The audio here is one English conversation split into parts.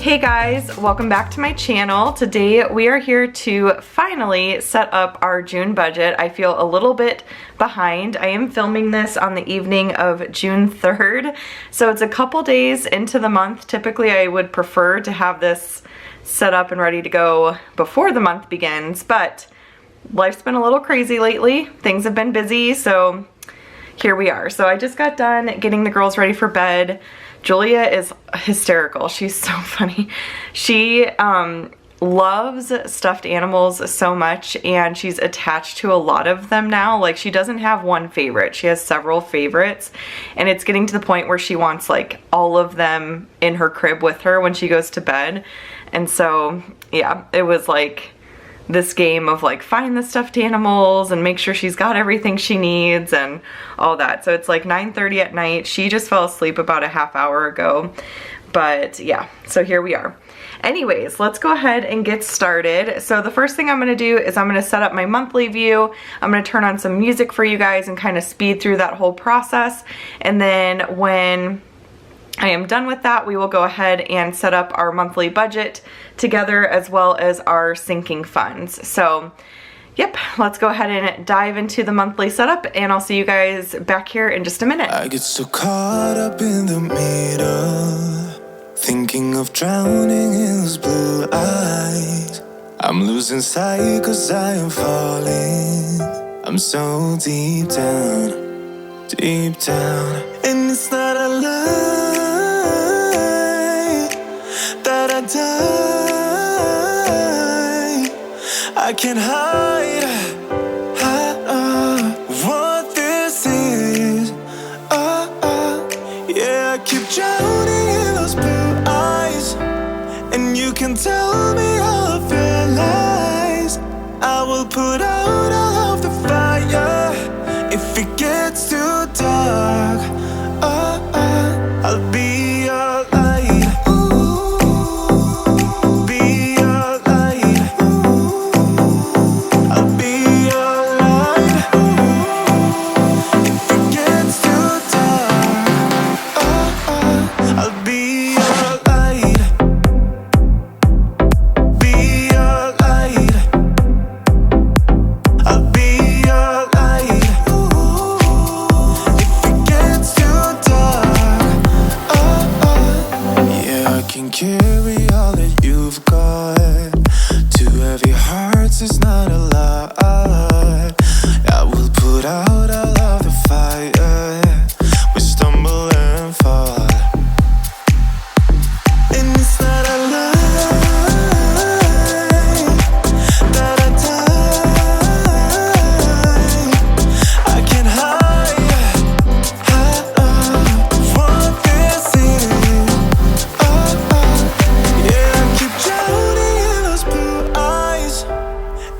Hey guys, welcome back to my channel. Today we are here to finally set up our June budget. I feel a little bit behind. I am filming this on the evening of June 3rd, so it's a couple days into the month. Typically I would prefer to have this set up and ready to go before the month begins, but life's been a little crazy lately. Things have been busy, so here we are. So I just got done getting the girls ready for bed. Julia is hysterical. She's so funny. She loves stuffed animals so much, and she's attached to a lot of them now. Like, she doesn't have one favorite. She has several favorites, and it's getting to the point where she wants like all of them in her crib with her when she goes to bed. And so yeah, it was like this game of like find the stuffed animals and make sure she's got everything she needs and all that. So it's like 9:30 at night. She just fell asleep about a half hour ago. But yeah, so here we are. Anyways, let's go ahead and get started. So the first thing I'm gonna do is I'm gonna set up my monthly view. I'm gonna turn on some music for you guys and kind of speed through that whole process. And then when I am done with that, we will go ahead and set up our monthly budget together, as well as our sinking funds. So yep, let's go ahead and dive into the monthly setup, and I'll see you guys back here in just a minute. I get so caught up in the middle, thinking of drowning in those blue eyes. I'm losing sight 'cause I am falling. I'm so deep down, and it's not a lie that I die. I can't hide what this is. Yeah, I keep drowning in those blue eyes, and you can tell me all of your lies. I will put out all of the fire if it gets too dark. I'll be your light. Be your light. I'll be your light. If it gets too dark, I'll be your light. Be your light. I'll be your light. If it gets too dark, yeah, I can carry all that you've got. Two heavy hearts is not a lot. I will put out all of the fire. We stumble and fall, and it's not a lie that I die. I can't hide what this is. Yeah, I keep drowning in those blue eyes,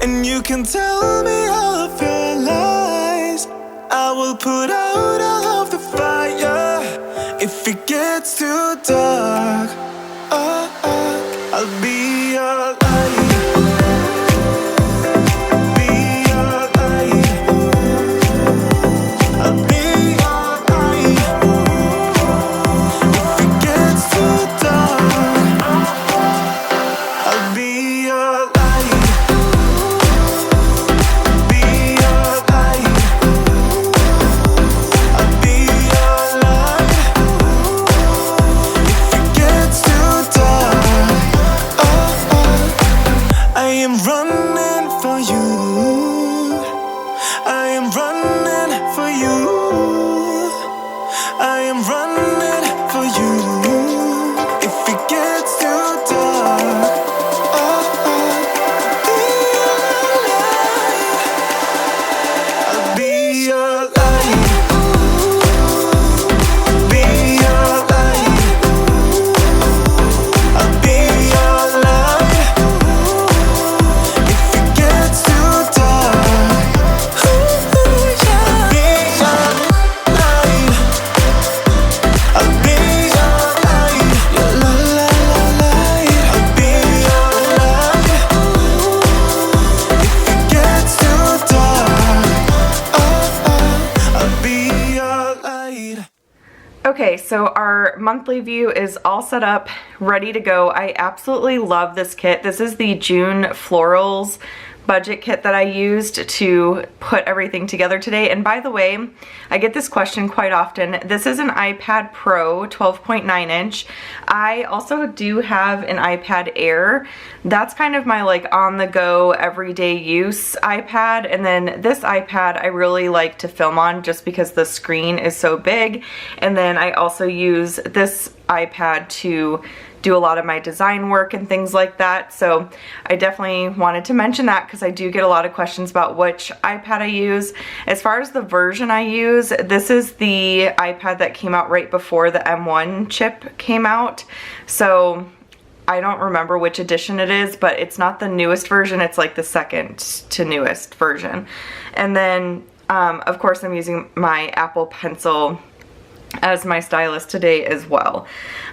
and you can tell me all of your lies. I will put out all of the fire if it gets too dark. I'll be your light. Be your light. I'll be your light. If it gets too dark, I'll be your light. Be your light. I'll be your light. If it gets too dark, so our monthly view is all set up, ready to go. I absolutely love this kit. This is the June Florals budget kit that I used to put everything together today. And by the way, I get this question quite often. This is an iPad Pro 12.9 inch. I also do have an iPad Air. That's kind of my like on the go everyday use iPad. And then this iPad I really like to film on just because the screen is so big. And then I also use this iPad to do a lot of my design work and things like that. So I definitely wanted to mention that because I do get a lot of questions about which iPad I use. As far as the version I use, this is the iPad that came out right before the M1 chip came out. So I don't remember which edition it is, but it's not the newest version, it's like the second to newest version. And then of course I'm using my Apple Pencil as my stylus today as well.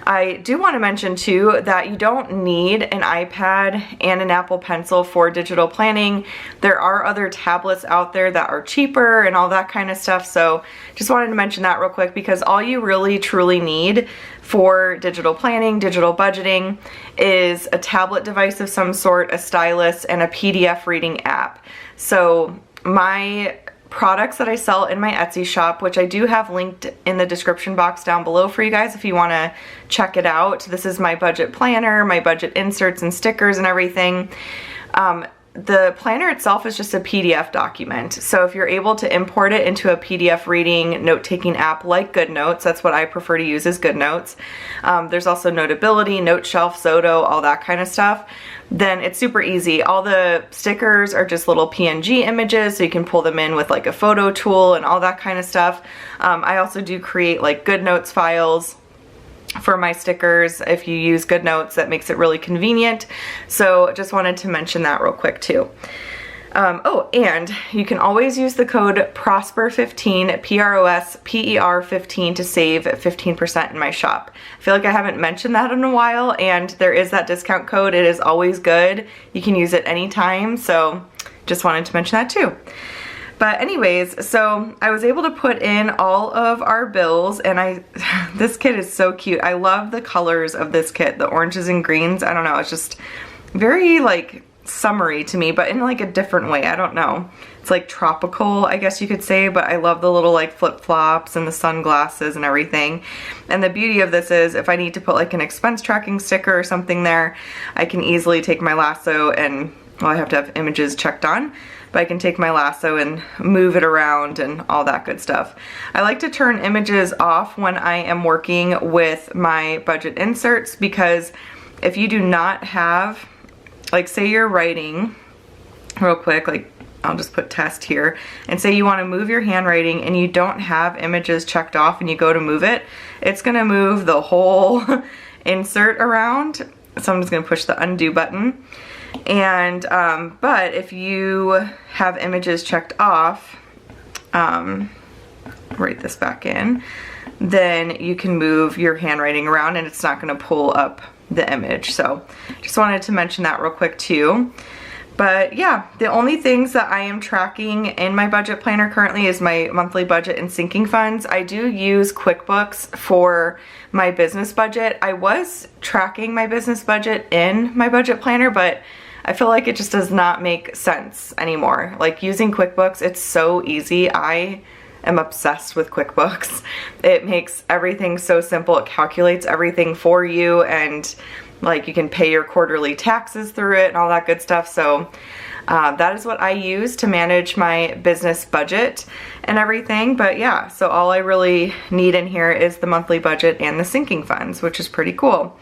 I do want to mention too that you don't need an iPad and an Apple Pencil for digital planning. There are other tablets out there that are cheaper and all that kind of stuff, so just wanted to mention that real quick because all you really truly need for digital planning, digital budgeting is a tablet device of some sort, a stylus, and a PDF reading app. So my products that I sell in my Etsy shop, which I do have linked in the description box down below for you guys if you want to check it out. This is my budget planner, my budget inserts and stickers and everything. The planner itself is just a PDF document. So if you're able to import it into a PDF reading, note-taking app like Goodnotes, that's what I prefer to use is Goodnotes. There's also Notability, Note Shelf, Xoxo, all that kind of stuff. Then it's super easy. All the stickers are just little PNG images, so you can pull them in with like a photo tool and all that kind of stuff. I also do create like Goodnotes files for my stickers. If you use Goodnotes, that makes it really convenient. So just wanted to mention that real quick too. Oh, and you can always use the code PROSPER15, PROSPER15 to save 15% in my shop. I feel like I haven't mentioned that in a while, and there is that discount code. It is always good. You can use it anytime, so just wanted to mention that too. But anyways, so I was able to put in all of our bills, and this kit is so cute. I love the colors of this kit, the oranges and greens. I don't know, it's just very like summery to me, but in like a different way. I don't know. It's like tropical, I guess you could say, but I love the little like flip-flops and the sunglasses and everything. And the beauty of this is if I need to put like an expense tracking sticker or something there, I can easily take my lasso and, well, I have to have images checked on, but I can take my lasso and move it around and all that good stuff. I like to turn images off when I am working with my budget inserts, because if you do not have, like say you're writing real quick, like I'll just put test here, and say you want to move your handwriting and you don't have images checked off and you go to move it, it's gonna move the whole insert around. So I'm just gonna push the undo button. And but if you have images checked off, write this back in, then you can move your handwriting around and it's not going to pull up the image. So just wanted to mention that real quick too. But yeah, the only things that I am tracking in my budget planner currently is my monthly budget and sinking funds. I do use QuickBooks for my business budget. I was tracking my business budget in my budget planner, but I feel like it just does not make sense anymore. Like using QuickBooks, it's so easy. I am obsessed with QuickBooks. It makes everything so simple. It calculates everything for you, and like you can pay your quarterly taxes through it and all that good stuff. So that is what I use to manage my business budget and everything. But yeah, so all I really need in here is the monthly budget and the sinking funds, which is pretty cool.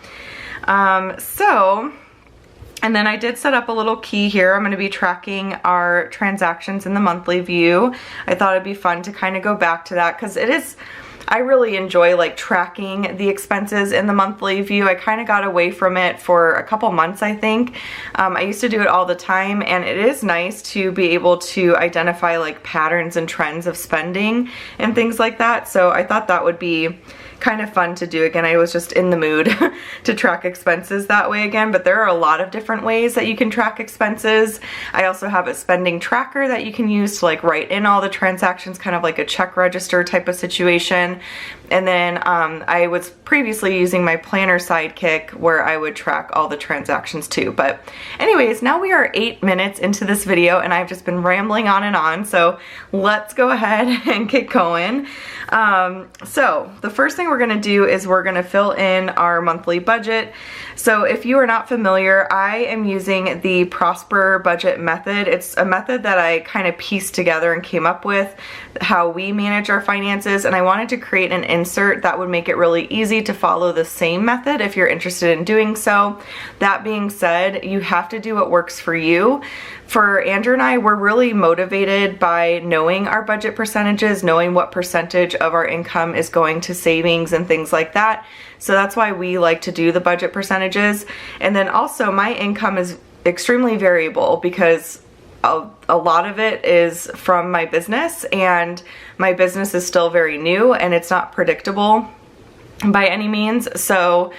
And then I did set up a little key here. I'm going to be tracking our transactions in the monthly view. I thought it'd be fun to kind of go back to that because I really enjoy like tracking the expenses in the monthly view. I kind of got away from it for a couple months, I think. I used to do it all the time, and it is nice to be able to identify like patterns and trends of spending and things like that. So I thought that would be kind of fun to do again. I was just in the mood to track expenses that way again, but there are a lot of different ways that you can track expenses. I also have a spending tracker that you can use to like write in all the transactions, kind of like a check register type of situation. And then I was previously using my planner sidekick where I would track all the transactions too. But anyways, now we are 8 minutes into this video and I've just been rambling on and on. So let's go ahead and get going. So the first thing we're gonna do is we're gonna fill in our monthly budget. So if you are not familiar, I am using the Prosper budget method. It's a method that I kind of pieced together and came up with how we manage our finances, and I wanted to create an insert that would make it really easy to follow the same method if you're interested in doing so. That being said, you have to do what works for you. For Andrew and I, we're really motivated by knowing our budget percentages, knowing what percentage of our income is going to savings and things like that. So that's why we like to do the budget percentages. And then also my income is extremely variable because a lot of it is from my business, and my business is still very new and it's not predictable by any means. So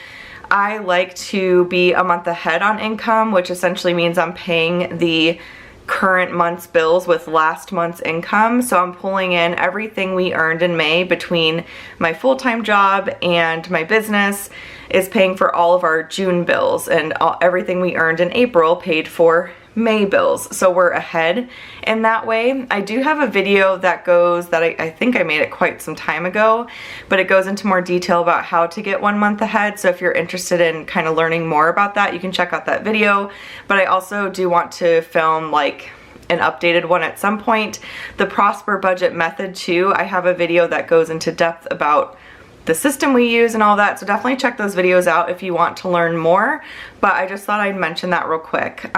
I like to be a month ahead on income, which essentially means I'm paying the current month's bills with last month's income. So I'm pulling in everything we earned in May between my full-time job and my business is paying for all of our June bills, and everything we earned in April paid for May bills. So we're ahead in that way. I do have a video that goes, that I think I made it quite some time ago, but it goes into more detail about how to get 1 month ahead. So if you're interested in kind of learning more about that, you can check out that video. But I also do want to film like an updated one at some point. The Prosper budget method too, I have a video that goes into depth about the system we use and all that, so definitely check those videos out if you want to learn more. But I just thought I'd mention that real quick,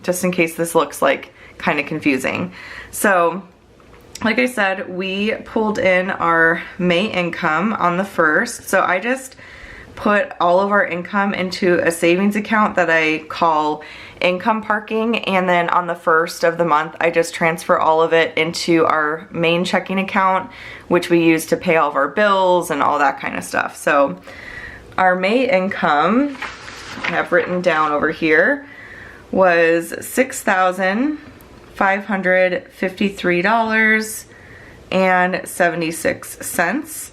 just in case this looks like kind of confusing. So like I said, we pulled in our May income on the 1st, so I just put all of our income into a savings account that I call income parking, and then on the 1st of the month I just transfer all of it into our main checking account, which we use to pay all of our bills and all that kind of stuff. So our May income, I have written down over here, was $6,553.76.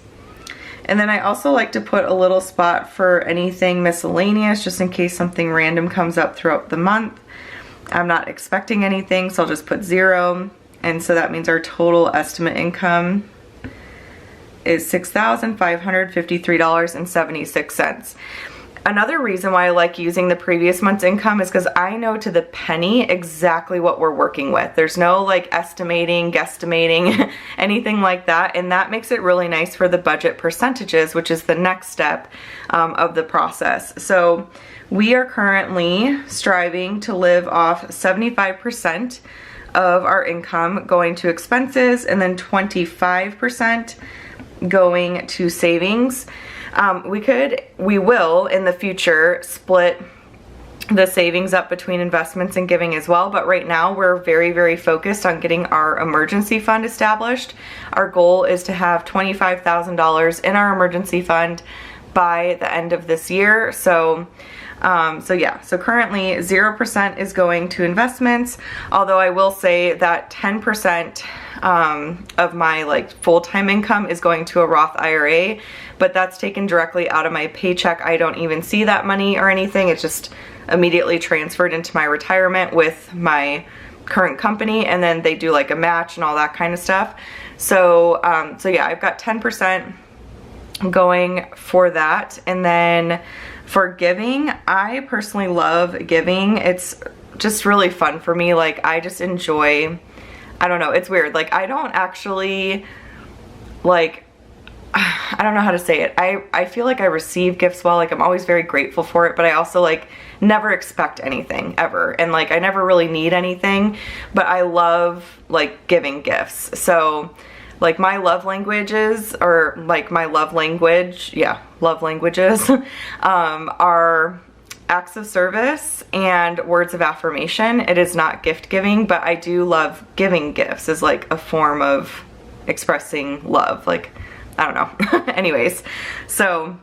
And then I also like to put a little spot for anything miscellaneous, just in case something random comes up throughout the month. I'm not expecting anything, so I'll just put 0. And so that means our total estimate income is $6,553.76. Another reason why I like using the previous month's income is because I know to the penny exactly what we're working with. There's no like estimating, guesstimating, anything like that, and that makes it really nice for the budget percentages, which is the next step of the process. So we are currently striving to live off 75% of our income going to expenses, and then 25% going to savings. We will in the future split the savings up between investments and giving as well, but right now we're very, very focused on getting our emergency fund established. Our goal is to have $25,000 in our emergency fund by the end of this year. So currently 0% is going to investments, although I will say that 10% of my like full-time income is going to a Roth IRA, but that's taken directly out of my paycheck. I don't even see that money or anything. It's just immediately transferred into my retirement with my current company, and then they do like a match and all that kind of stuff. So yeah, I've got 10% going for that. And then for giving, I personally love giving. It's just really fun for me. Like I just enjoy, I don't know, it's weird. Like I don't actually like, I don't know how to say it. I feel like I receive gifts well. Like I'm always very grateful for it, but I also like never expect anything ever. And like I never really need anything, but I love like giving gifts. So like my love languages, or like my love language, yeah, love languages are acts of service and words of affirmation. It is not gift giving, but I do love giving gifts as like a form of expressing love. Like I don't know. Anyways, so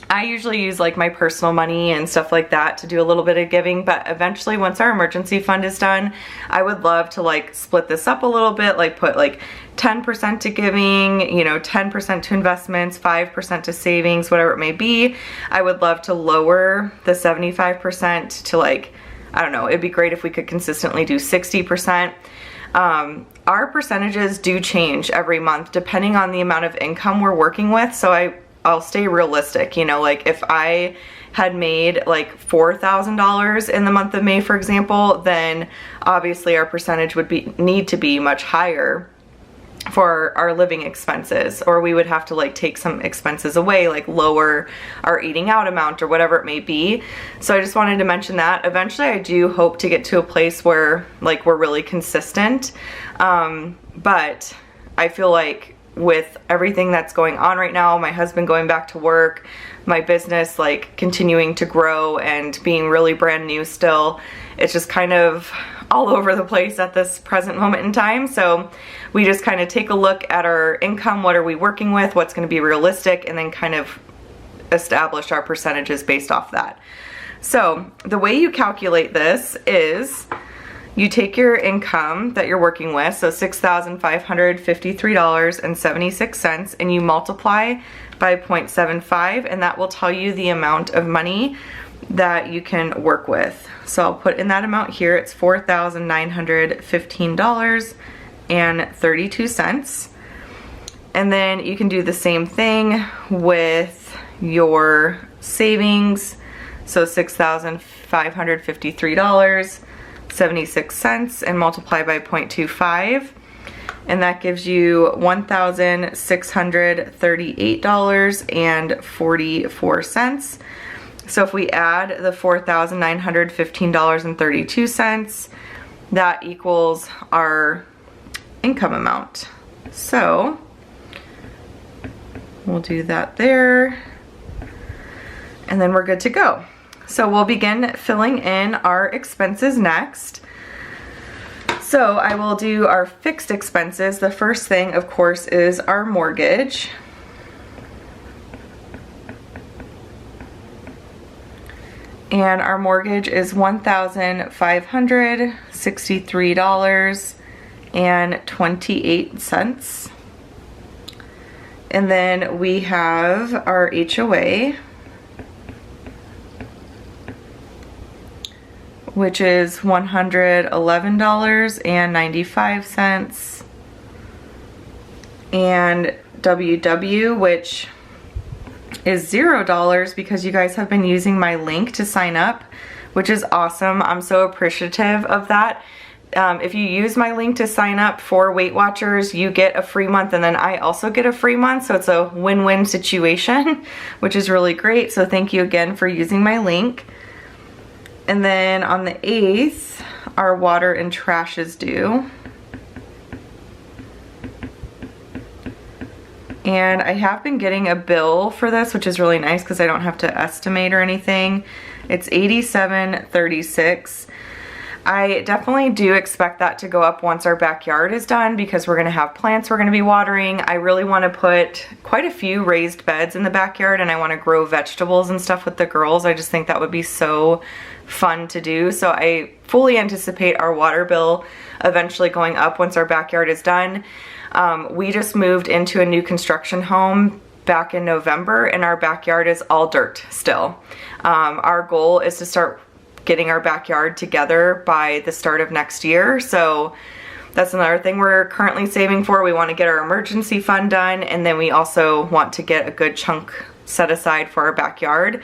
I usually use like my personal money and stuff like that to do a little bit of giving, but eventually once our emergency fund is done, I would love to like split this up a little bit, like put like 10% to giving, you know, 10% to investments, 5% to savings, whatever it may be. I would love to lower the 75% to like, I don't know, it'd be great if we could consistently do 60%. Our percentages do change every month depending on the amount of income we're working with, so I'll stay realistic, you know, like if I had made like $4,000 in the month of May, for example, then obviously our percentage would need to be much higher for our living expenses, or we would have to like take some expenses away, like lower our eating out amount or whatever it may be. So I just wanted to mention that. Eventually I do hope to get to a place where like we're really consistent, but I feel like with everything that's going on right now, my husband going back to work, my business like continuing to grow and being really brand new still, it's just kind of all over the place at this present moment in time. So we just kind of take a look at our income, what are we working with, what's going to be realistic, and then kind of establish our percentages based off that. So the way you calculate this is you take your income that you're working with, so $6,553.76, and you multiply by 0.75, and that will tell you the amount of money that you can work with. So I'll put in that amount here. It's $4,915.32. And then you can do the same thing with your savings. So $6,553.76 and multiply by 0.25, and that gives you $1,638.44. So if we add the $4,915.32, that equals our income amount. So we'll do that there, and then we're good to go. So we'll begin filling in our expenses next. So I will do our fixed expenses. The first thing, of course, is our mortgage. And our mortgage is $1,563.28. And then we have our HOA, which is $111.95, and WW, which is $0 because you guys have been using my link to sign up, which is awesome. I'm so appreciative of that. If you use my link to sign up for Weight Watchers, you get a free month, and then I also get a free month, so it's a win-win situation, which is really great. So thank you again for using my link. And then on the 8th, our water and trash is due. And I have been getting a bill for this, which is really nice because I don't have to estimate or anything. It's $87.36. I definitely do expect that to go up once our backyard is done because we're gonna have plants we're gonna be watering. I really wanna put quite a few raised beds in the backyard, and I wanna grow vegetables and stuff with the girls. I just think that would be so fun to do. So I fully anticipate our water bill eventually going up once our backyard is done. We just moved into a new construction home back in November, and our backyard is all dirt still. Our goal is to start getting our backyard together by the start of next year. So that's another thing we're currently saving for. We want to get our emergency fund done, and then we also want to get a good chunk set aside for our backyard.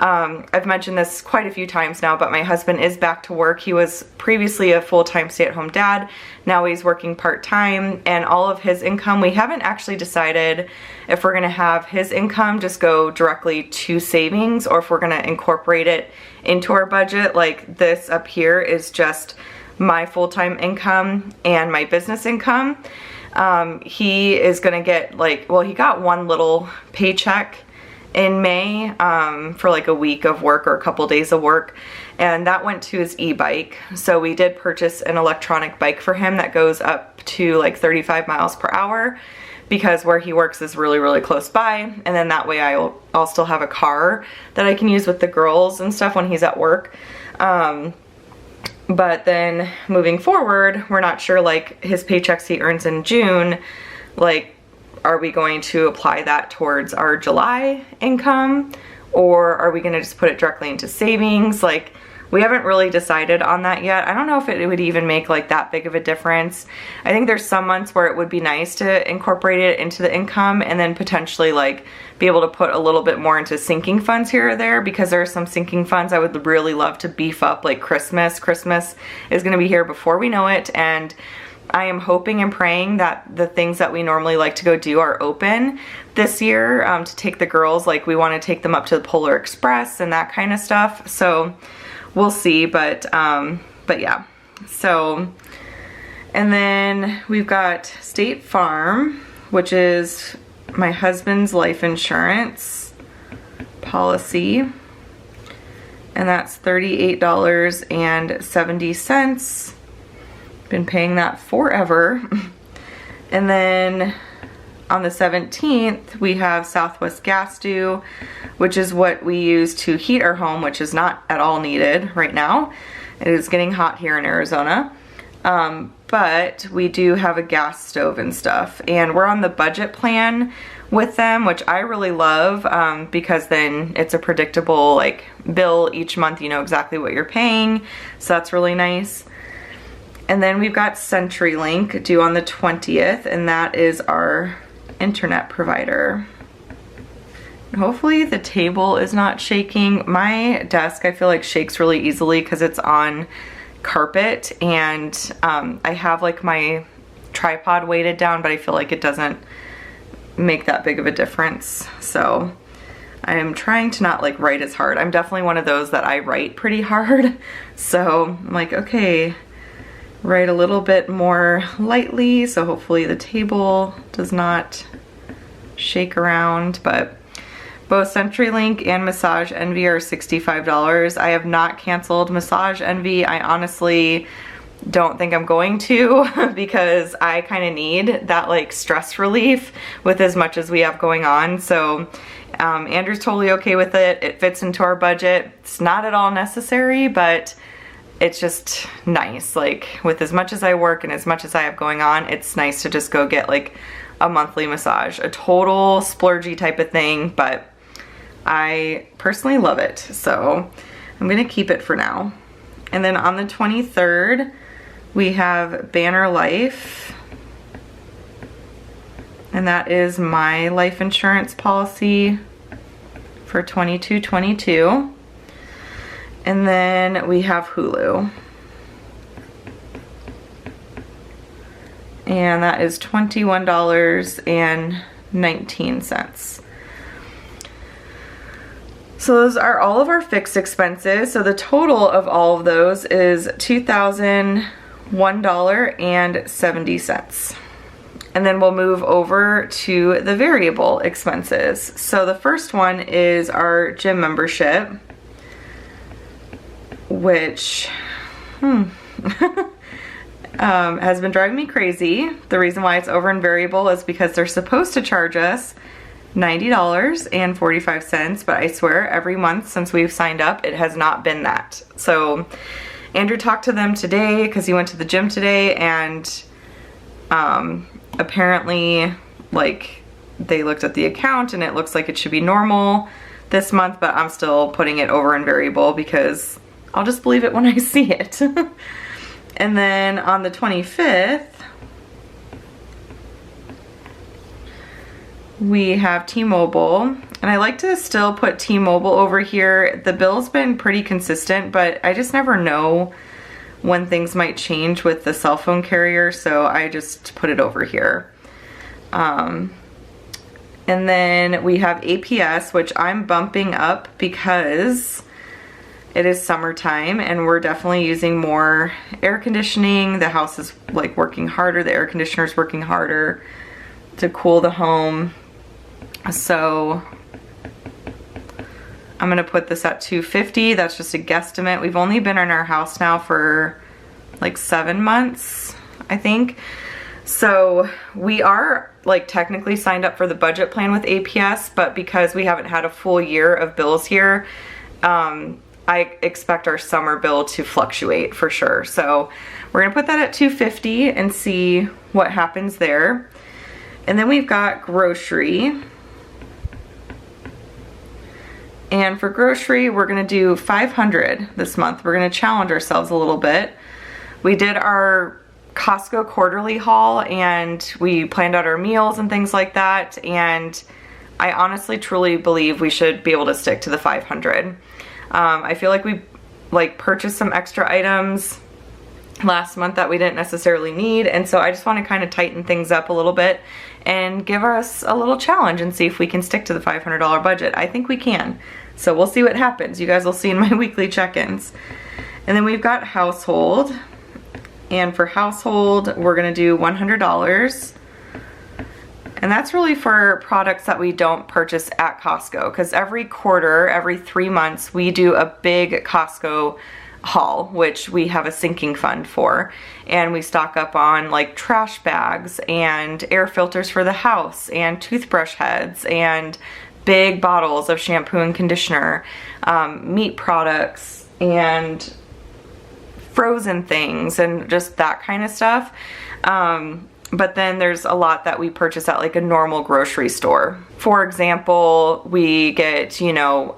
I've mentioned this quite a few times now, but my husband is back to work. He was previously a full-time stay-at-home dad. Now he's working part-time, and all of his income, we haven't actually decided if we're gonna have his income just go directly to savings or if we're gonna incorporate it into our budget. Like this up here is just my full-time income and my business income. He is gonna get like, well, he got one little paycheck in May for like a week of work or a couple days of work, and that went to his e-bike. So we did purchase an electronic bike for him that goes up to like 35 miles per hour because where he works is really, really close by, and then that way I'll still have a car that I can use with the girls and stuff when he's at work. But then moving forward, we're not sure, like, his paychecks he earns in June, like, are we going to apply that towards our July income, or are we going to just put it directly into savings? Like, we haven't really decided on that yet. I don't know if it would even make like that big of a difference. I think there's some months where it would be nice to incorporate it into the income and then potentially like be able to put a little bit more into sinking funds here or there, because there are some sinking funds I would really love to beef up, like Christmas. Christmas is going to be here before we know it, and I am hoping and praying that the things that we normally like to go do are open this year, to take the girls. Like, we want to take them up to the Polar Express and that kind of stuff. So we'll see, but yeah. So, and then we've got State Farm, which is my husband's life insurance policy, and that's $38.70. Been paying that forever. And then on the 17th, we have Southwest gas due, which is what we use to heat our home, which is not at all needed right now. It is getting hot here in Arizona. But we do have a gas stove and stuff, and we're on the budget plan with them, which I really love, because then it's a predictable like bill each month. You know exactly what you're paying, so that's really nice. And then we've got CenturyLink due on the 20th, and that is our internet provider. Hopefully the table is not shaking. My desk, I feel like, shakes really easily because it's on carpet, and I have like my tripod weighted down, but I feel like it doesn't make that big of a difference. So I am trying to not like write as hard. I'm definitely one of those that I write pretty hard. So I'm like, okay, write a little bit more lightly, so hopefully the table does not shake around. But both CenturyLink and Massage Envy are $65. I have not canceled Massage Envy. I honestly don't think I'm going to, because I kind of need that like stress relief with as much as we have going on. So Andrew's totally okay with it. It fits into our budget. It's not at all necessary, but it's just nice. Like, with as much as I work and as much as I have going on, it's nice to just go get like a monthly massage. A total splurgy type of thing, but I personally love it. So I'm gonna keep it for now. And then on the 23rd, we have Banner Life. And that is my life insurance policy for 22-22. And then we have Hulu. And that is $21.19. So those are all of our fixed expenses. So the total of all of those is $2,001.70. And then we'll move over to the variable expenses. So the first one is our gym membership, which has been driving me crazy. The reason why it's over in variable is because they're supposed to charge us $90.45, but I swear every month since we've signed up, it has not been that. So Andrew talked to them today because he went to the gym today, and apparently like they looked at the account and it looks like it should be normal this month, but I'm still putting it over in variable because I'll just believe it when I see it. And then on the 25th, we have T-Mobile, and I like to still put T-Mobile over here. The bill's been pretty consistent, but I just never know when things might change with the cell phone carrier, so I just put it over here. And then we have APS, which I'm bumping up because it is summertime and we're definitely using more air conditioning. The house is like working harder, the air conditioner is working harder to cool the home. So I'm gonna put this at $250. That's just a guesstimate. We've only been in our house now for like 7 months, I think. So we are like technically signed up for the budget plan with APS, but because we haven't had a full year of bills here, I expect our summer bill to fluctuate for sure. So we're gonna put that at $250 and see what happens there. And then we've got grocery. And for grocery, we're gonna do $500 this month. We're gonna challenge ourselves a little bit. We did our Costco quarterly haul and we planned out our meals and things like that. And I honestly, truly believe we should be able to stick to the $500. I feel like we purchased some extra items last month that we didn't necessarily need. And so I just want to kind of tighten things up a little bit and give us a little challenge and see if we can stick to the $500 budget. I think we can. So we'll see what happens. You guys will see in my weekly check-ins. And then we've got household. And for household, we're gonna do $100. And that's really for products that we don't purchase at Costco, because every quarter, every 3 months, we do a big Costco haul, which we have a sinking fund for. And we stock up on like trash bags and air filters for the house and toothbrush heads and big bottles of shampoo and conditioner, meat products and frozen things and just that kind of stuff. But then there's a lot that we purchase at like a normal grocery store. For example, we get, you know,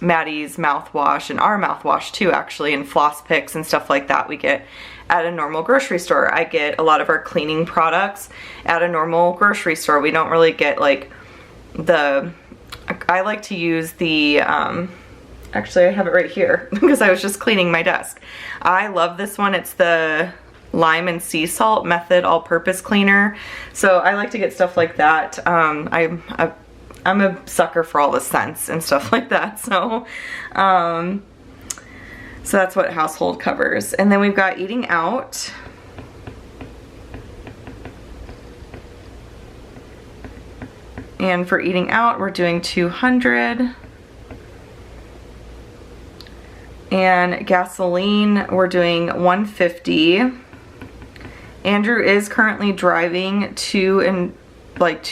Maddie's mouthwash and our mouthwash too, actually, and floss picks and stuff like that we get at a normal grocery store. I get a lot of our cleaning products at a normal grocery store. We don't really get like I like to use the, actually I have it right here because I was just cleaning my desk. I love this one. It's the lime and sea salt method all-purpose cleaner. So I like to get stuff like that. I'm a sucker for all the scents and stuff like that. So so that's what household covers. And then we've got eating out. And for eating out, we're doing $200. And gasoline, we're doing $150. Andrew is currently driving to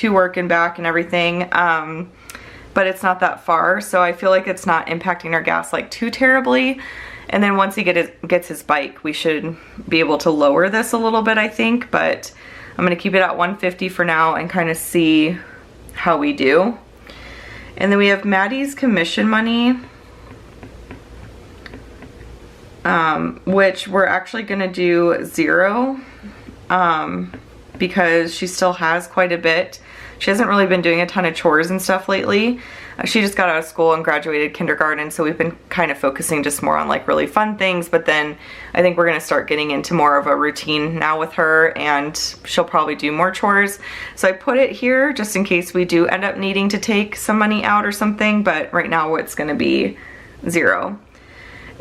work and back and everything, but it's not that far, so I feel like it's not impacting our gas like too terribly. And then once he gets his bike, we should be able to lower this a little bit, I think, but I'm gonna keep it at $150 for now and kind of see how we do. And then we have Maddie's commission money, which we're actually gonna do $0, because she still has quite a bit. She hasn't really been doing a ton of chores and stuff lately. She just got out of school and graduated kindergarten, so we've been kind of focusing just more on like really fun things, but then I think we're gonna start getting into more of a routine now with her, and she'll probably do more chores. So I put it here just in case we do end up needing to take some money out or something, but right now it's gonna be $0.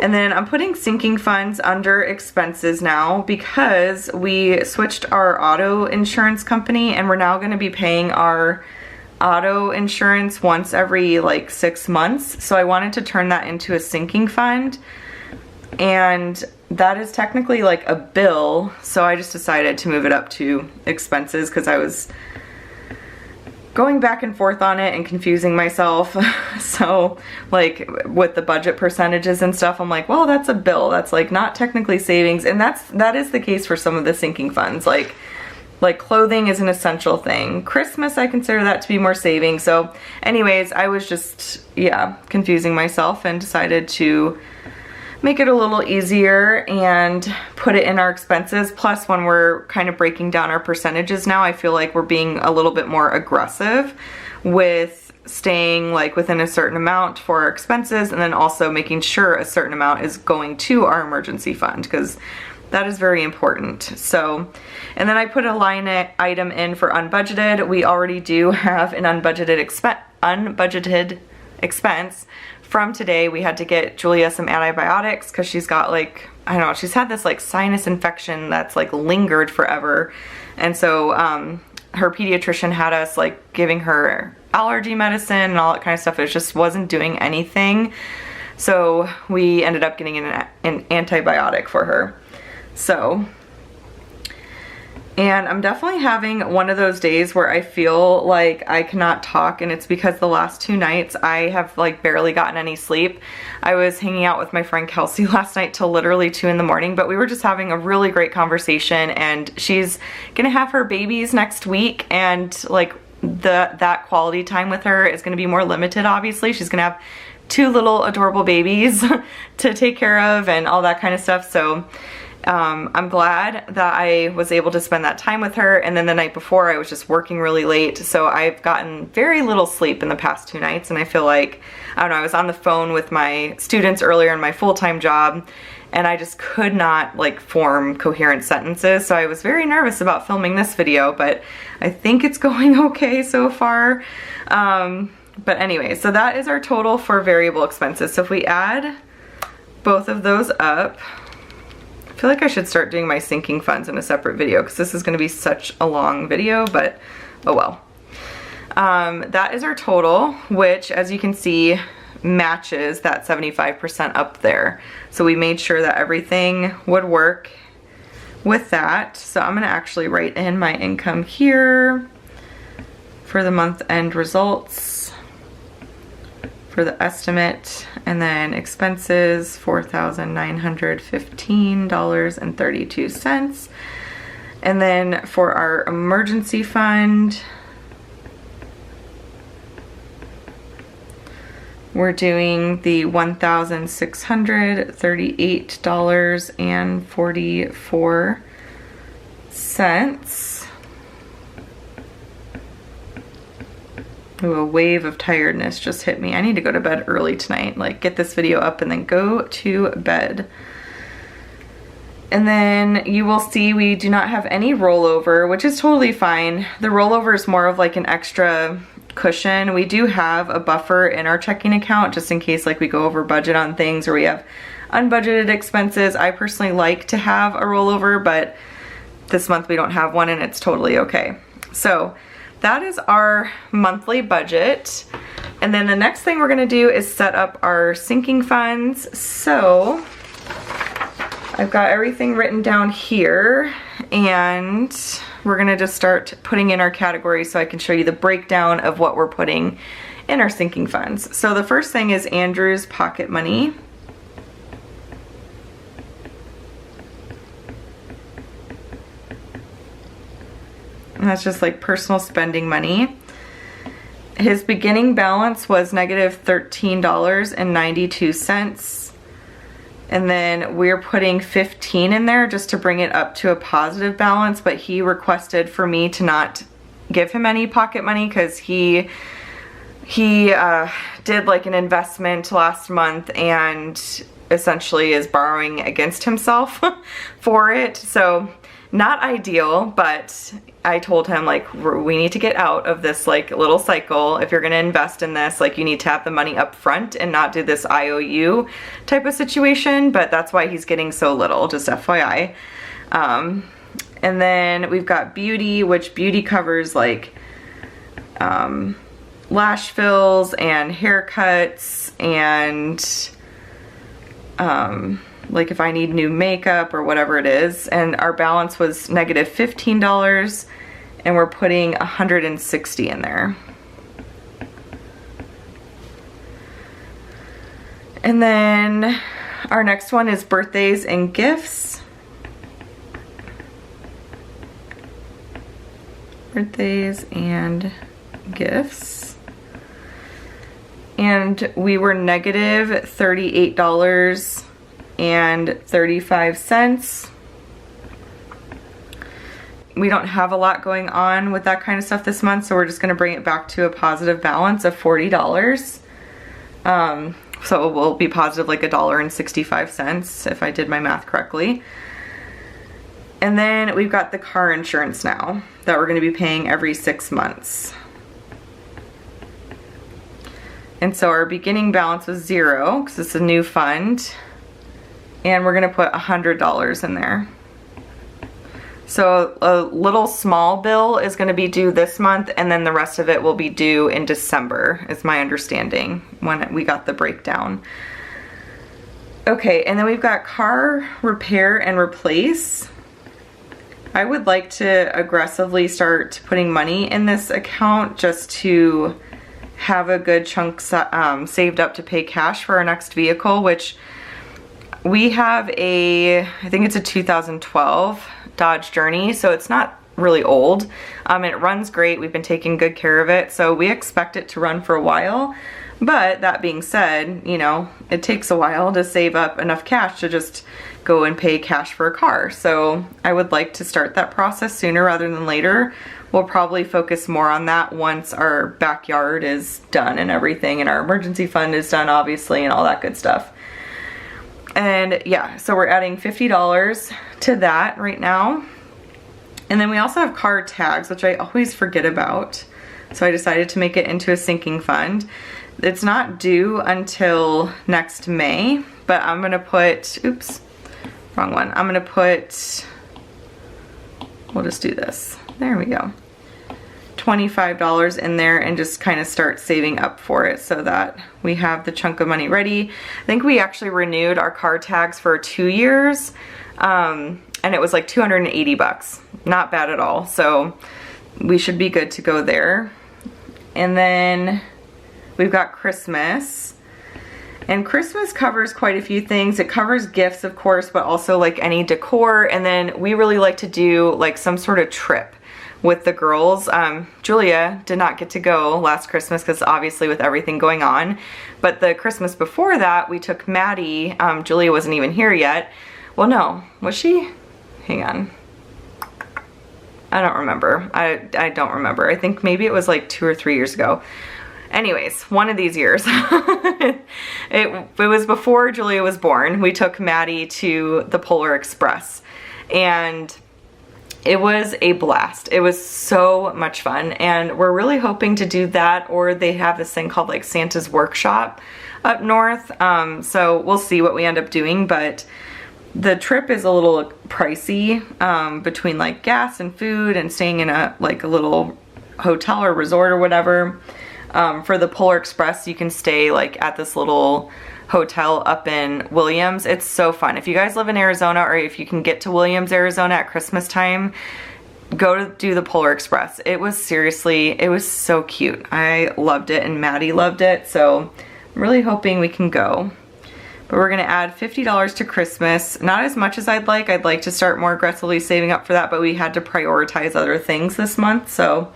And then I'm putting sinking funds under expenses now because we switched our auto insurance company and we're now going to be paying our auto insurance once every like 6 months. So I wanted to turn that into a sinking fund, and that is technically like a bill. So I just decided to move it up to expenses because I was going back and forth on it and confusing myself. So like with the budget percentages and stuff, I'm like, well, that's a bill. That's like not technically savings. And that is the case for some of the sinking funds. Like clothing is an essential thing. Christmas, I consider that to be more savings. So anyways, I was just, yeah, confusing myself and decided to make it a little easier and put it in our expenses. Plus, when we're kind of breaking down our percentages now, I feel like we're being a little bit more aggressive with staying like within a certain amount for our expenses, and then also making sure a certain amount is going to our emergency fund, because that is very important. So, and then I put a line item in for unbudgeted. We already do have an unbudgeted expense. From today, we had to get Julia some antibiotics because she's got like, I don't know, she's had this like sinus infection that's like lingered forever. And so her pediatrician had us like giving her allergy medicine and all that kind of stuff. It just wasn't doing anything. So we ended up getting an antibiotic for her. So, And I'm definitely having one of those days where I feel like I cannot talk, and it's because the last 2 nights I have like barely gotten any sleep. I was hanging out with my friend Kelsey last night till literally 2 in the morning, but we were just having a really great conversation, and she's gonna have her babies next week, and like that quality time with her is gonna be more limited, obviously. She's gonna have 2 little adorable babies to take care of and all that kind of stuff. So I'm glad that I was able to spend that time with her. And then the night before I was just working really late, so I've gotten very little sleep in the past 2 nights, and I feel like, I don't know, I was on the phone with my students earlier in my full-time job, and I just could not like form coherent sentences, so I was very nervous about filming this video, but I think it's going okay so far. But anyway, so that is our total for variable expenses. So if we add both of those up, I feel like I should start doing my sinking funds in a separate video, because this is going to be such a long video, but oh well. That is our total, which, as you can see, matches that 75% up there. So we made sure that everything would work with that. So I'm going to actually write in my income here for the month-end results for the estimate, and then expenses, $4,915.32. And then for our emergency fund, we're doing the $1,638.44. Ooh, a wave of tiredness just hit me. I need to go to bed early tonight, like get this video up and then go to bed. And then you will see we do not have any rollover, which is totally fine. The rollover is more of like an extra cushion. We do have a buffer in our checking account just in case like we go over budget on things or we have unbudgeted expenses. I personally like to have a rollover, but this month we don't have one, and it's totally okay. So that is our monthly budget. And then the next thing we're gonna do is set up our sinking funds. So I've got everything written down here, and we're gonna just start putting in our categories so I can show you the breakdown of what we're putting in our sinking funds. So the first thing is Andrew's pocket money. And that's just like personal spending money. His beginning balance was negative $13.92. And then we're putting 15 in there just to bring it up to a positive balance, but he requested for me to not give him any pocket money because he did like an investment last month and essentially is borrowing against himself for it. So not ideal, but I told him like we need to get out of this like little cycle. If you're gonna invest in this, like you need to have the money up front and not do this IOU type of situation, but that's why he's getting so little, just FYI. And then we've got beauty, which beauty covers like lash fills and haircuts and like if I need new makeup or whatever it is. And our balance was negative $15, and we're putting 160 in there. And then our next one is birthdays and gifts. Birthdays and gifts. And we were negative $38.35. We don't have a lot going on with that kind of stuff this month, so we're just gonna bring it back to a positive balance of $40. So it will be positive like $1.65 if I did my math correctly. And then we've got the car insurance now that we're gonna be paying every 6 months. And so our beginning balance was $0 because it's a new fund. And we're gonna put $100 in there. So a little small bill is gonna be due this month, and then the rest of it will be due in December, is my understanding when we got the breakdown. Okay, and then we've got car repair and replace. I would like to aggressively start putting money in this account just to have a good chunk saved up to pay cash for our next vehicle, which we have I think it's a 2012 Dodge Journey, so it's not really old. It runs great. We've been taking good care of it, so we expect it to run for a while. But that being said, you know, it takes a while to save up enough cash to just go and pay cash for a car. So I would like to start that process sooner rather than later. We'll probably focus more on that once our backyard is done and everything, and our emergency fund is done, obviously, and all that good stuff. And yeah, so we're adding $50 to that right now. And then we also have car tags, which I always forget about. So I decided to make it into a sinking fund. It's not due until next May, but I'm gonna put, oops, wrong one. I'm gonna put, we'll just do this. There we go. $25 in there and just kind of start saving up for it so that we have the chunk of money ready. I think we actually renewed our car tags for 2 years, and it was like 280 bucks. Not bad at all. So we should be good to go there. And then we've got Christmas. And Christmas covers quite a few things. It covers gifts, of course, but also like any decor. And then we really like to do like some sort of trip with the girls. Julia did not get to go last Christmas because obviously with everything going on. But the Christmas before that, we took Maddie. Julia wasn't even here yet. Well, no, was she? Hang on. I don't remember. I don't remember. I think maybe it was like 2 or 3 years ago. Anyways, one of these years. it was before Julia was born. We took Maddie to the Polar Express, and it was a blast. It was so much fun, and we're really hoping to do that, or they have this thing called like Santa's Workshop up north. So we'll see what we end up doing, but the trip is a little pricey between like gas and food and staying in a little hotel or resort or whatever. For the Polar Express, you can stay like at this little hotel up in Williams. It's so fun. If you guys live in Arizona, or if you can get to Williams, Arizona at Christmas time, go to do the Polar Express. It was so cute. I loved it, and Maddie loved it, so I'm really hoping we can go. But we're gonna add $50 to Christmas. Not as much as I'd like. I'd like to start more aggressively saving up for that, but we had to prioritize other things this month, so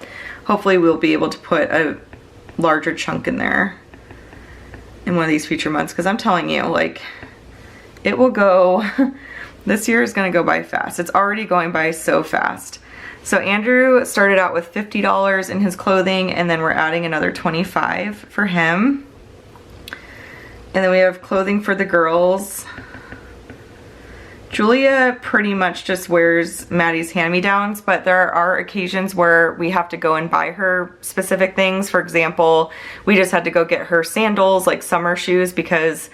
hopefully we'll be able to put a larger chunk in there in one of these future months, because I'm telling you, like, it will go, this year is gonna go by fast. It's already going by so fast. So Andrew started out with $50 in his clothing, and then we're adding another $25 for him. And then we have clothing for the girls. Julia pretty much just wears Maddie's hand-me-downs, but there are occasions where we have to go and buy her specific things. For example, we just had to go get her sandals, like summer shoes, because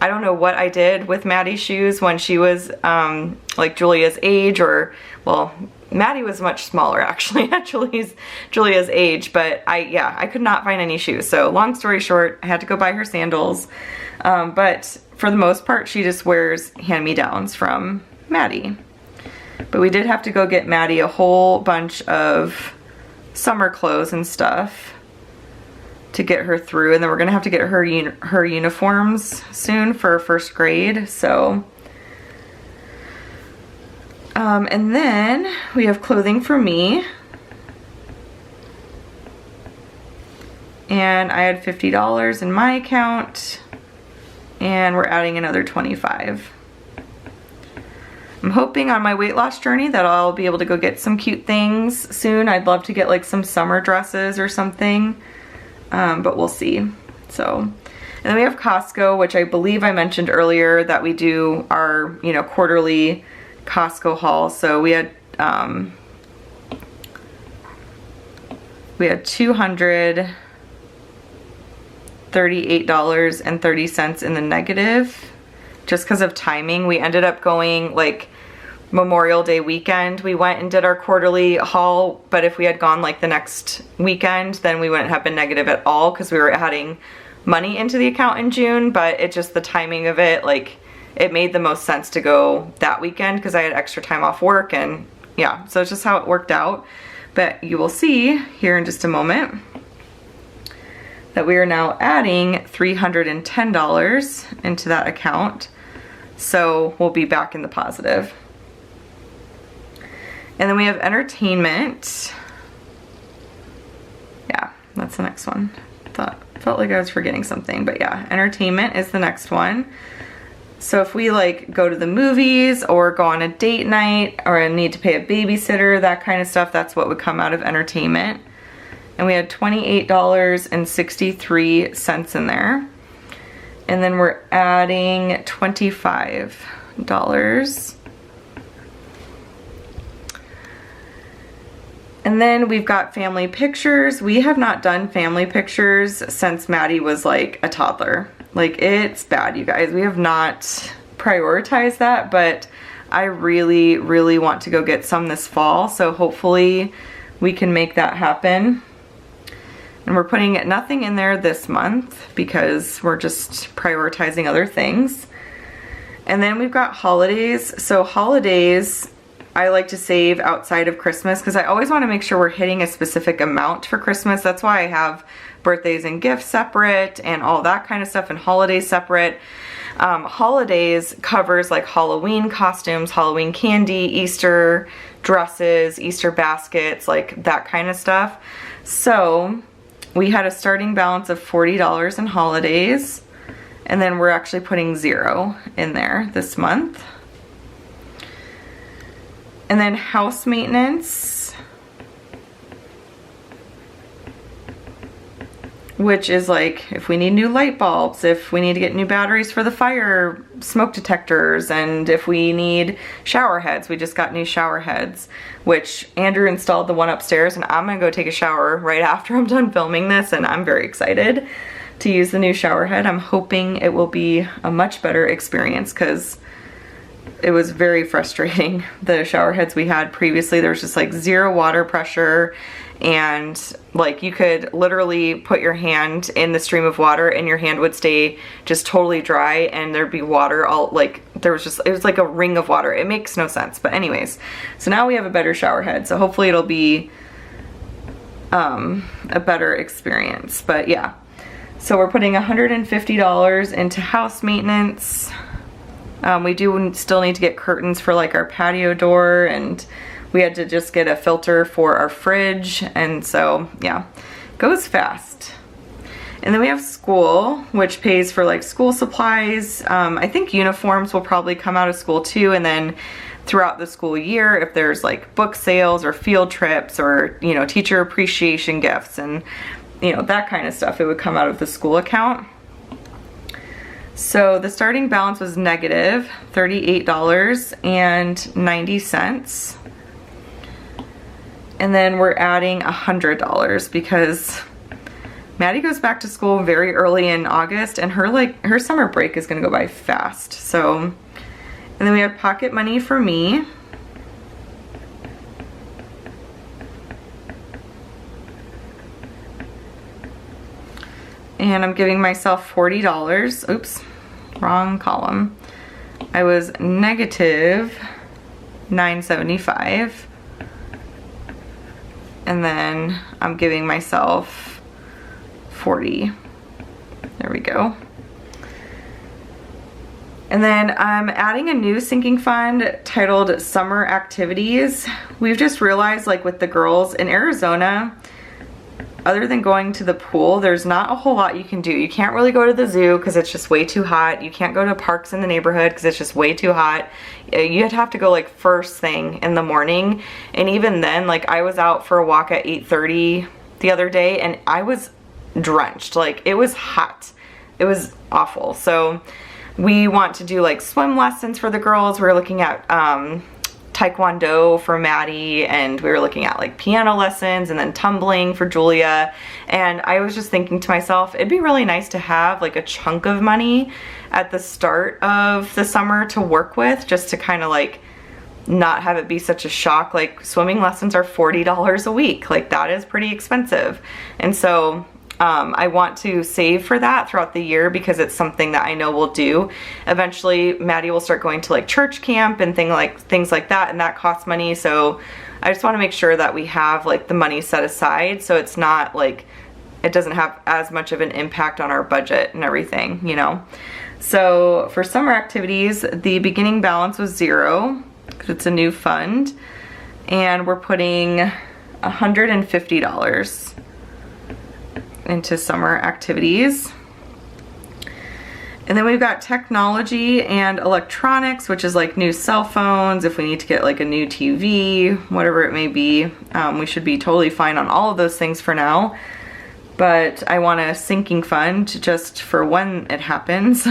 I don't know what I did with Maddie's shoes when she was like Julia's age, or, well, Maddie was much smaller actually at Julia's age, but I could not find any shoes. So long story short, I had to go buy her sandals. But for the most part, she just wears hand-me-downs from Maddie. But we did have to go get Maddie a whole bunch of summer clothes and stuff to get her through. And then we're gonna have to get her uniforms soon for first grade, so. And then we have clothing for me. And I had $50 in my account. And we're adding another $25. I'm hoping on my weight loss journey that I'll be able to go get some cute things soon. I'd love to get like some summer dresses or something, but we'll see. So, and then we have Costco, which I believe I mentioned earlier that we do our, you know, quarterly Costco haul. So we had $238.30 in the negative just because of timing. We ended up going like Memorial Day weekend. We went and did our quarterly haul, but if we had gone like the next weekend, then we wouldn't have been negative at all because we were adding money into the account in June. But it just, the timing of it, like, it made the most sense to go that weekend because I had extra time off work and yeah, so it's just how it worked out. But you will see here in just a moment that we are now adding $310 into that account. So we'll be back in the positive. And then we have entertainment. Yeah, that's the next one. Felt like I was forgetting something, but yeah, entertainment is the next one. So if we like go to the movies or go on a date night or need to pay a babysitter, that kind of stuff, that's what would come out of entertainment. And we had $28.63 in there. And then we're adding $25. And then we've got family pictures. We have not done family pictures since Maddie was like a toddler. Like, it's bad, you guys. We have not prioritized that, but I really, really want to go get some this fall. So hopefully we can make that happen. And we're putting nothing in there this month because we're just prioritizing other things. And then we've got holidays. So holidays, I like to save outside of Christmas because I always want to make sure we're hitting a specific amount for Christmas. That's why I have birthdays and gifts separate and all that kind of stuff, and holidays separate. Holidays covers like Halloween costumes, Halloween candy, Easter dresses, Easter baskets, like that kind of stuff. So we had a starting balance of $40 in holidays, and then we're actually putting $0 in there this month. And then house maintenance, which is like if we need new light bulbs, if we need to get new batteries for the fire smoke detectors, and if we need shower heads. We just got new shower heads, which Andrew installed the one upstairs, and I'm gonna go take a shower right after I'm done filming this, and I'm very excited to use the new shower head. I'm hoping it will be a much better experience because it was very frustrating. The shower heads we had previously, there was just like 0 water pressure, and like you could literally put your hand in the stream of water and your hand would stay just totally dry, and there'd be water all like, it was like a ring of water. It makes no sense. But anyways, so now we have a better shower head, so hopefully it'll be a better experience. But yeah, so we're putting $150 into house maintenance. We do still need to get curtains for like our patio door, and we had to just get a filter for our fridge, and so yeah, goes fast. And then we have school, which pays for like school supplies. I think uniforms will probably come out of school too, and then throughout the school year, if there's like book sales or field trips or, you know, teacher appreciation gifts and, you know, that kind of stuff, it would come out of the school account. So the starting balance was negative $38.90. And then we're adding $100 because Maddie goes back to school very early in August, and her summer break is gonna go by fast. So, and then we have pocket money for me. And I'm giving myself $40. Oops, wrong column. I was negative $9.75. And then I'm giving myself 40. There we go. And then I'm adding a new sinking fund titled Summer Activities. We've just realized, like with the girls in Arizona, other than going to the pool, there's not a whole lot you can do. You can't really go to the zoo because it's just way too hot. You can't go to parks in the neighborhood because it's just way too hot. You'd have to go like first thing in the morning. And even then, like I was out for a walk at 8:30 the other day and I was drenched. Like it was hot. It was awful. So we want to do like swim lessons for the girls. We're looking at Taekwondo for Maddie, and we were looking at like piano lessons and then tumbling for Julia. And I was just thinking to myself, it'd be really nice to have like a chunk of money at the start of the summer to work with, just to kind of like not have it be such a shock. Like swimming lessons are $40 a week. Like that is pretty expensive. And so I want to save for that throughout the year because it's something that I know we'll do. Eventually, Maddie will start going to like church camp and things like that, and that costs money. So I just want to make sure that we have like the money set aside so it's not like, it doesn't have as much of an impact on our budget and everything, you know? So for summer activities, the beginning balance was $0 because it's a new fund, and we're putting $150 into summer activities. And then we've got technology and electronics, which is like new cell phones, if we need to get like a new TV, whatever it may be. We should be totally fine on all of those things for now. But I want a sinking fund just for when it happens.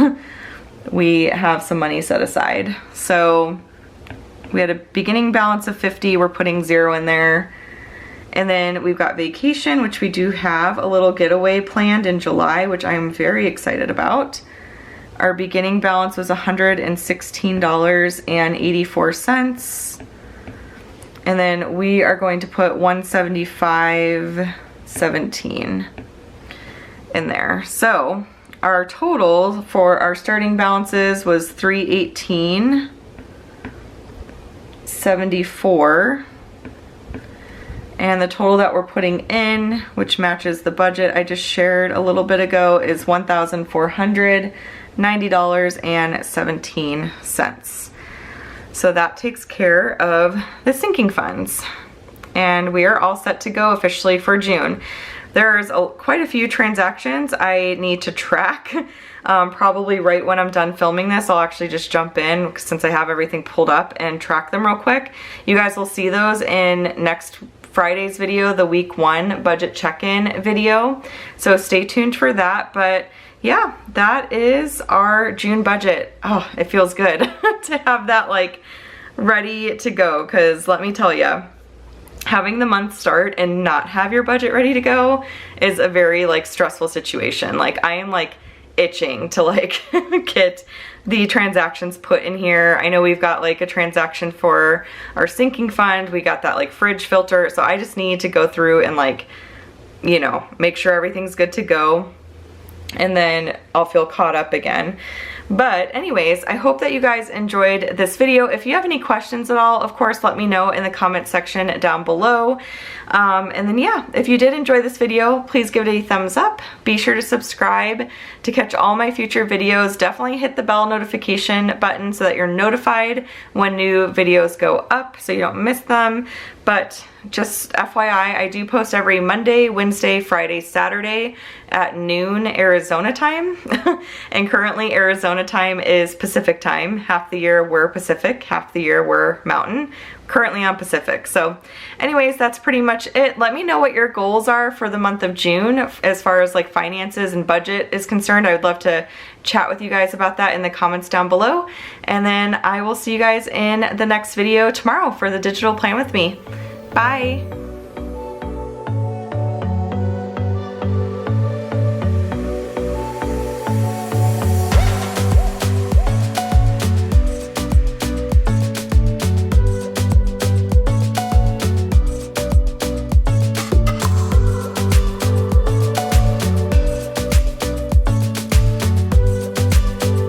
We have some money set aside. So we had a beginning balance of 50, we're putting 0 in there. And then we've got vacation, which we do have a little getaway planned in July, which I'm very excited about. Our beginning balance was $116.84. And then we are going to put $175.17 in there. So our total for our starting balances was $318.74. And the total that we're putting in, which matches the budget I just shared a little bit ago, is $1,490.17. So that takes care of the sinking funds. And we are all set to go officially for June. There's quite a few transactions I need to track. Probably right when I'm done filming this, I'll actually just jump in since I have everything pulled up and track them real quick. You guys will see those in next Friday's video, the week 1 budget check-in video. So stay tuned for that. But yeah, that is our June budget. Oh, it feels good to have that like ready to go, because let me tell you, having the month start and not have your budget ready to go is a very like stressful situation. Like I am like itching to like get the transactions put in here. I know we've got like a transaction for our sinking fund. We got that like fridge filter. So I just need to go through and like, you know, make sure everything's good to go. And then I'll feel caught up again. But anyways, I hope that you guys enjoyed this video. If you have any questions at all, of course, let me know in the comment section down below. And then yeah, if you did enjoy this video, please give it a thumbs up. Be sure to subscribe to catch all my future videos. Definitely hit the bell notification button so that you're notified when new videos go up so you don't miss them. But just FYI, I do post every Monday, Wednesday, Friday, Saturday at noon Arizona time. And currently Arizona time is Pacific time. Half the year we're Pacific, half the year we're Mountain. Currently on Pacific. So anyways, that's pretty much it. Let me know what your goals are for the month of June as far as like finances and budget is concerned. I would love to chat with you guys about that in the comments down below. And then I will see you guys in the next video tomorrow for the digital plan with me. Bye.